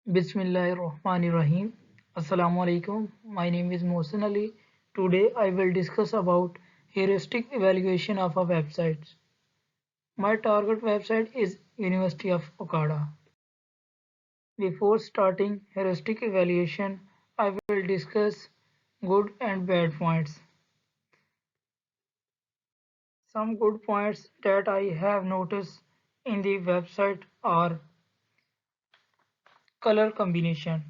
Bismillahirrahmanirrahim. Assalamu alaikum. My name is Mohsen Ali. Today I will discuss about heuristic evaluation of a website. My target website is University of Okada. Before starting heuristic evaluation, I will discuss good and bad points. Some good points that I have noticed in the website are color combination.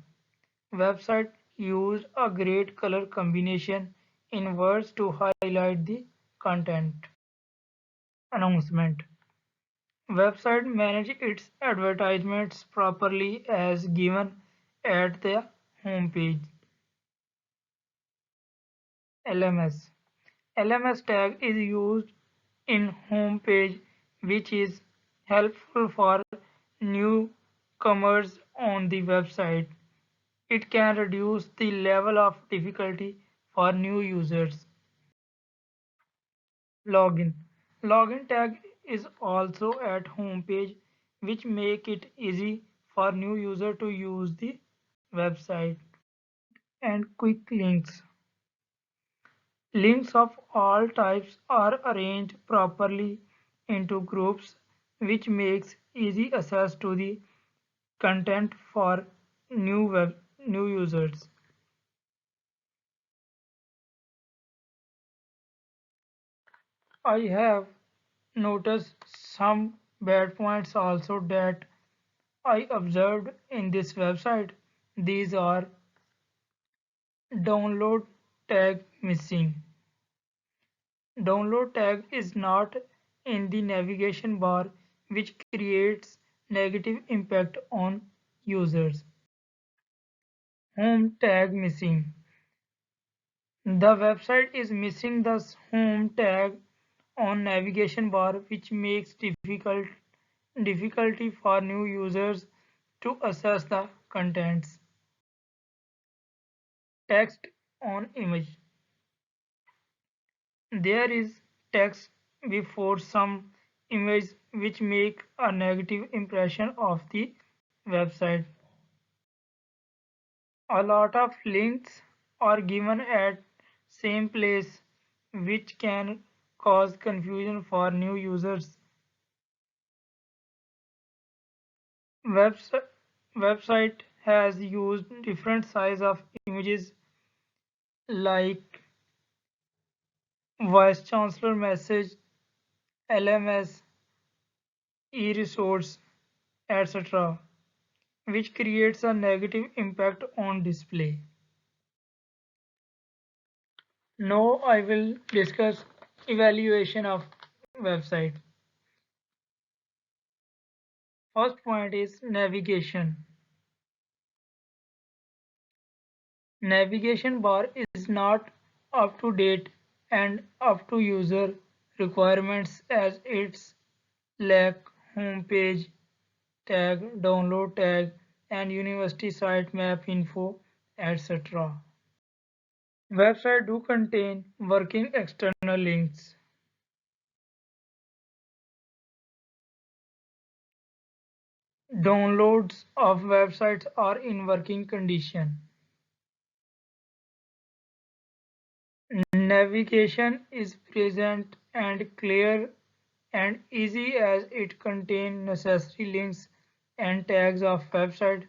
Website used a great color combination in words to highlight the content. Announcement. Website manage its advertisements properly as given at the home page. LMS. LMS tag is used in home page which is helpful for newcomers on the website. It can reduce the level of difficulty for new users. Login. Login tag is also at home page which make it easy for new user to use the website. And quick links. Links of all types are arranged properly into groups which makes easy access to the content for new users. I have noticed some bad points also that I observed in this website. These are download tag missing. Download tag is not in the navigation bar which creates negative impact on users. Home tag missing. The website is missing the home tag on navigation bar which makes difficulty for new users to access the contents. Text on image. There is text before some image which make a negative impression of the website. A lot of links are given at same place which can cause confusion for new users. Website website has used different size of images like vice chancellor message, LMS, e-resource, etc., which creates a negative impact on display. Now I will discuss evaluation of website. First point is navigation. Navigation bar is not up to date and up to user requirements as its lack home page tag, download tag, and university site map info, etc. Website do contain working external links. Downloads of websites are in working condition. Navigation is present and clear and easy as it contains necessary links and tags of website.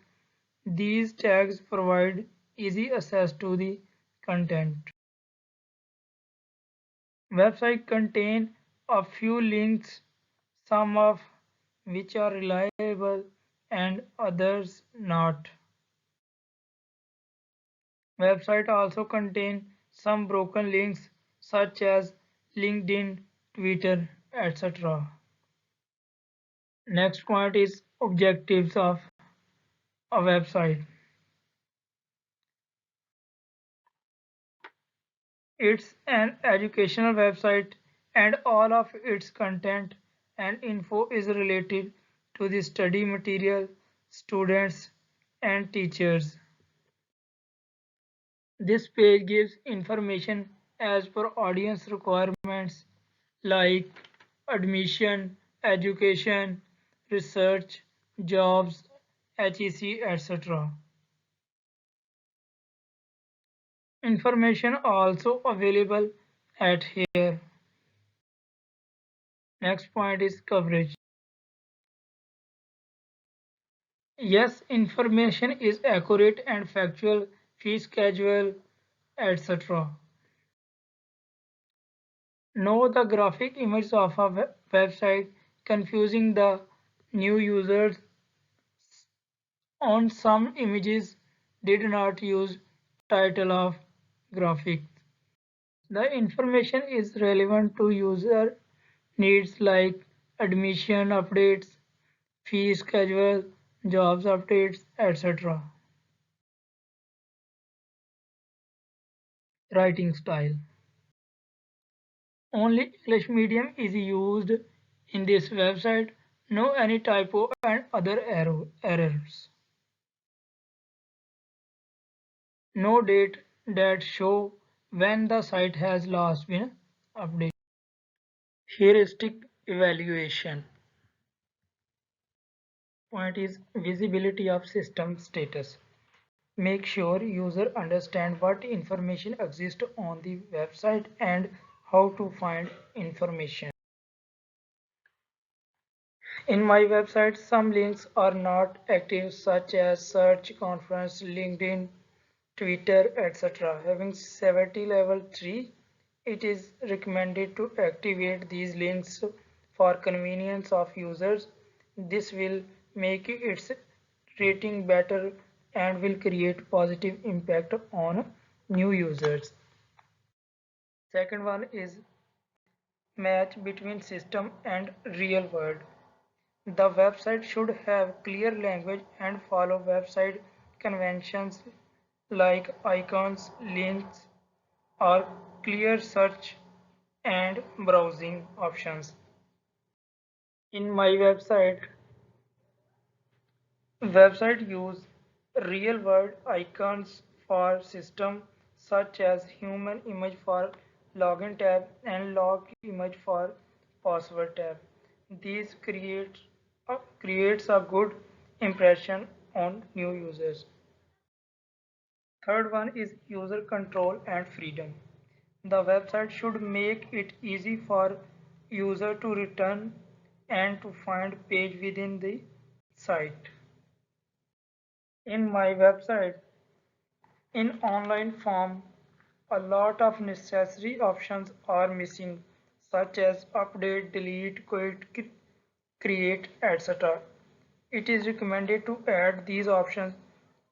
These tags provide easy access to the content. Website contain a few links, some of which are reliable and others not. Website also contain some broken links such as LinkedIn, Twitter, etc. Next point is objectives of a website. It's an educational website and all of its content and info is related to the study material, students and teachers. This page gives information as per audience requirements like admission, education, research, jobs, HEC, etc. Information also available at here. Next point is coverage. Yes, information is accurate and factual, fee schedule, etc. Know the graphic image of a website, confusing the new users on some images did not use title of graphics. The information is relevant to user needs like admission updates, fee schedule, jobs updates, etc. Writing style. Only English medium is used in this website. No any typo and other errors. No date that show when the site has last been updated. Heuristic evaluation. Point is visibility of system status. Make sure user understand what information exists on the website and how to find information. In my website, some links are not active such as search, conference, LinkedIn, Twitter, etc. Having severity level 3, it is recommended to activate these links for convenience of users. This will make its rating better and will create positive impact on new users. Second one is match between system and real world. The website should have clear language and follow website conventions like icons, links, or clear search and browsing options. In my website use real world icons for system such as human image for login tab and log image for password tab. These creates a good impression on new users. Third one is user control and freedom. The website should make it easy for user to return and to find page within the site. In my website, in online form, a lot of necessary options are missing, such as update, delete, quit, create, etc. It is recommended to add these options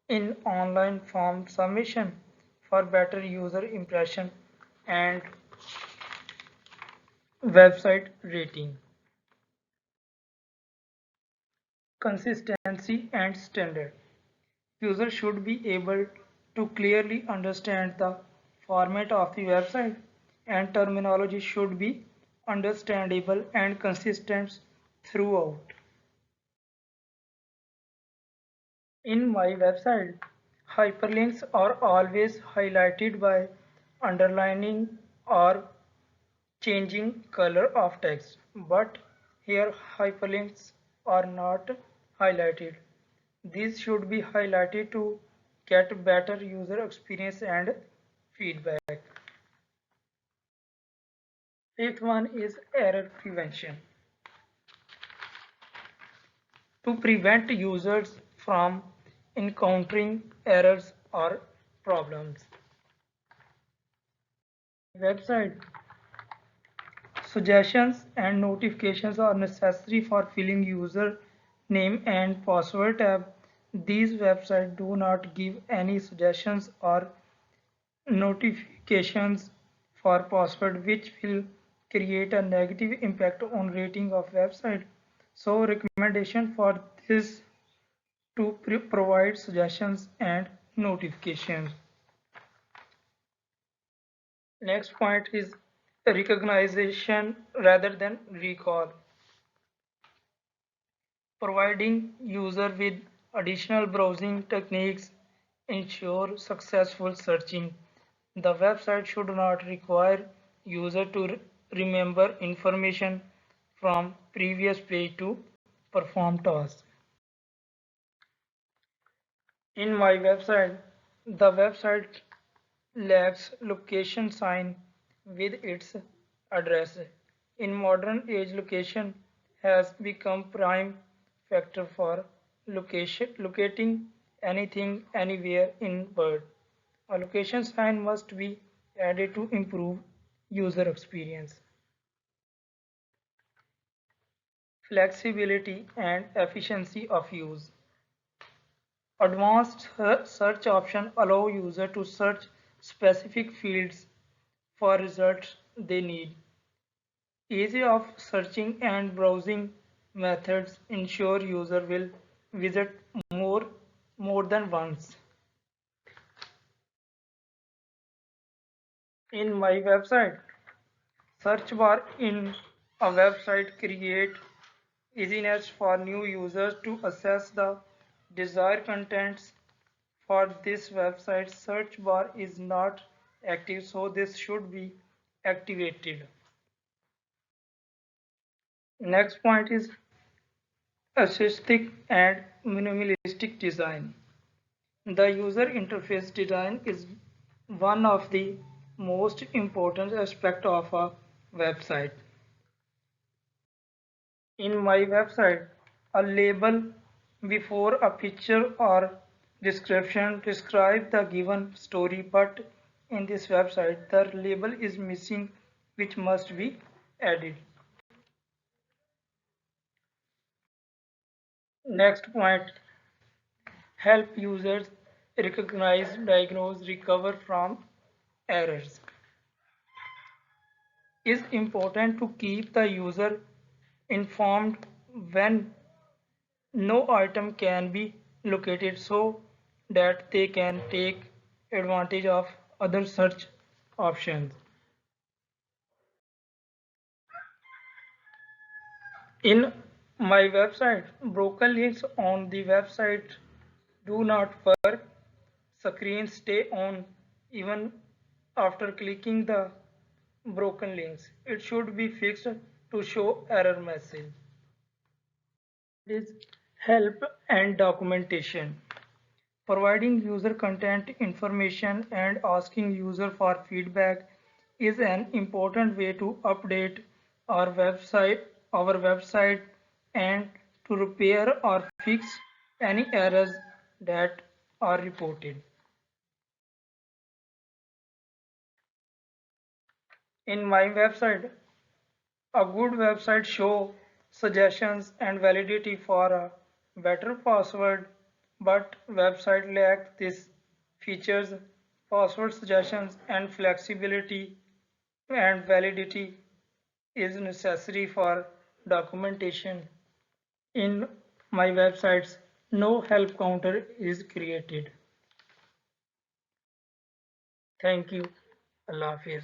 in online form submission for better user impression and website rating. Consistency and standard. Users should be able to clearly understand the format of the website and terminology should be understandable and consistent throughout. In my website, hyperlinks are always highlighted by underlining or changing color of text, but here hyperlinks are not highlighted. These should be highlighted to get better user experience and feedback. Fifth one is error prevention. To prevent users from encountering errors or problems. Website suggestions and notifications are necessary for filling user name and password tab. These websites do not give any suggestions or notifications for password which will create a negative impact on rating of website. So recommendation for this to provide suggestions and notifications. Next point is recognition rather than recall. Providing user with additional browsing techniques ensure successful searching. The website should not require user to remember information from previous page to perform tasks. In my website, the website lacks location sign with its address. In modern age, location has become prime factor for locating anything anywhere in world. A location sign must be added to improve user experience. Flexibility and efficiency of use. Advanced search options allow users to search specific fields for results they need. Ease of searching and browsing methods ensure user will visit more than once. In my website, search bar in a website create easiness for new users to access the desired contents. For this website, search bar is not active, so this should be activated. Next point is aesthetic and minimalistic design. The user interface design is one of the most important aspects of a website. In my website, a label before a picture or description describe the given story, but in this website the label is missing, which must be added. Next point, help users recognize, diagnose, recover from errors. It's important to keep the user informed when no item can be located so that they can take advantage of other search options. In my website, broken links on the website do not work. Screens stay on even after clicking the broken links. It should be fixed to show error message. Is help and documentation. Providing user content information and asking user for feedback is an important way to update our website and to repair or fix any errors that are reported. In my website, a good website show suggestions and validity for a better password, but website lack these features. Password suggestions and flexibility and validity is necessary for documentation. In my websites, no help counter is created. Thank you. Allah Hafiz.